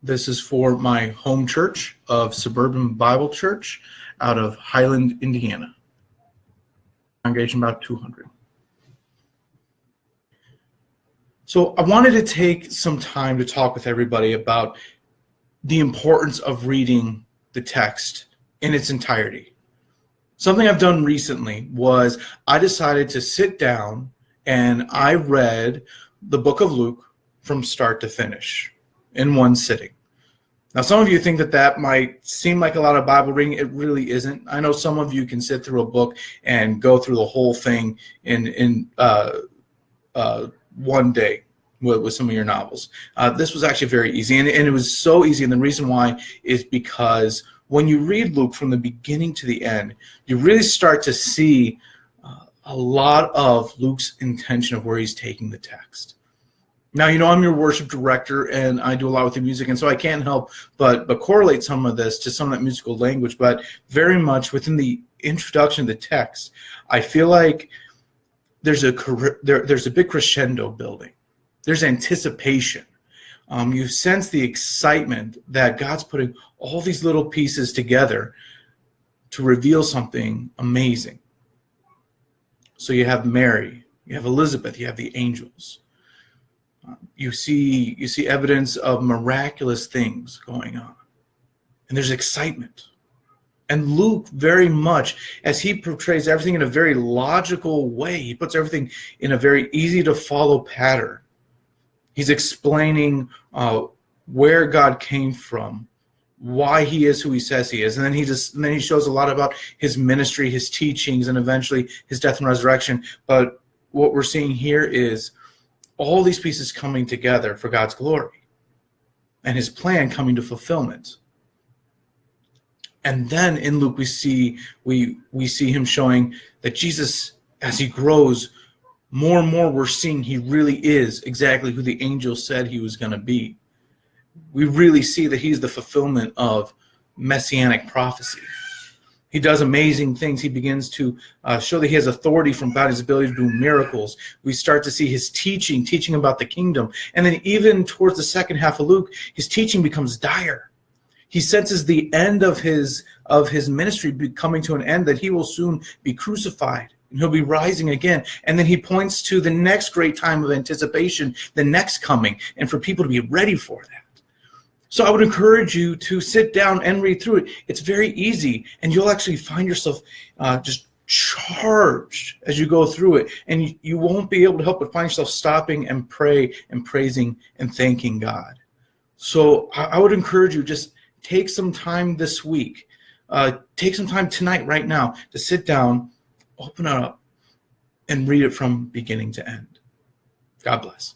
This is for my home church of Suburban Bible Church out of Highland, Indiana. Congregation about 200. So I wanted to take some time to talk with everybody about the importance of reading the text in its entirety. Something I've done recently was I decided to sit down and I read the book of Luke from start to finish in one sitting. Now, some of you think that might seem like a lot of Bible reading. It really isn't. I know some of you can sit through a book and go through the whole thing in one day with some of your novels. This was actually very easy, and it was so easy, and the reason why is because when you read Luke from the beginning to the end, you really start to see a lot of Luke's intention of where he's taking the text. Now, I'm your worship director, and I do a lot with the music, and so I can't help but correlate some of this to some of that musical language, but very much within the introduction of the text, I feel like there's a big crescendo building. There's anticipation. You sense the excitement that God's putting all these little pieces together to reveal something amazing. So you have Mary, you have Elizabeth, you have the angels. You see evidence of miraculous things going on. And there's excitement. And Luke, very much, as he portrays everything in a very logical way, he puts everything in a very easy to follow pattern. He's explaining where God came from, why he is who he says he is, and then he shows a lot about his ministry, his teachings, and eventually his death and resurrection. But what we're seeing here is all these pieces coming together for God's glory, and his plan coming to fulfillment. And then in Luke we see him showing that Jesus, as he grows, more and more we're seeing he really is exactly who the angel said he was going to be. We really see that he's the fulfillment of messianic prophecy. He does amazing things. He begins to show that he has authority from God, his ability to do miracles. We start to see his teaching about the kingdom. And then even towards the second half of Luke, his teaching becomes dire. He senses the end of his ministry coming to an end, that he will soon be crucified. And he'll be rising again. And then he points to the next great time of anticipation, the next coming, and for people to be ready for that. So I would encourage you to sit down and read through it. It's very easy, and you'll actually find yourself just charged as you go through it. And you won't be able to help but find yourself stopping and pray and praising and thanking God. So I would encourage you, just take some time this week. Take some time tonight, right now, to sit down, open it up, and read it from beginning to end. God bless.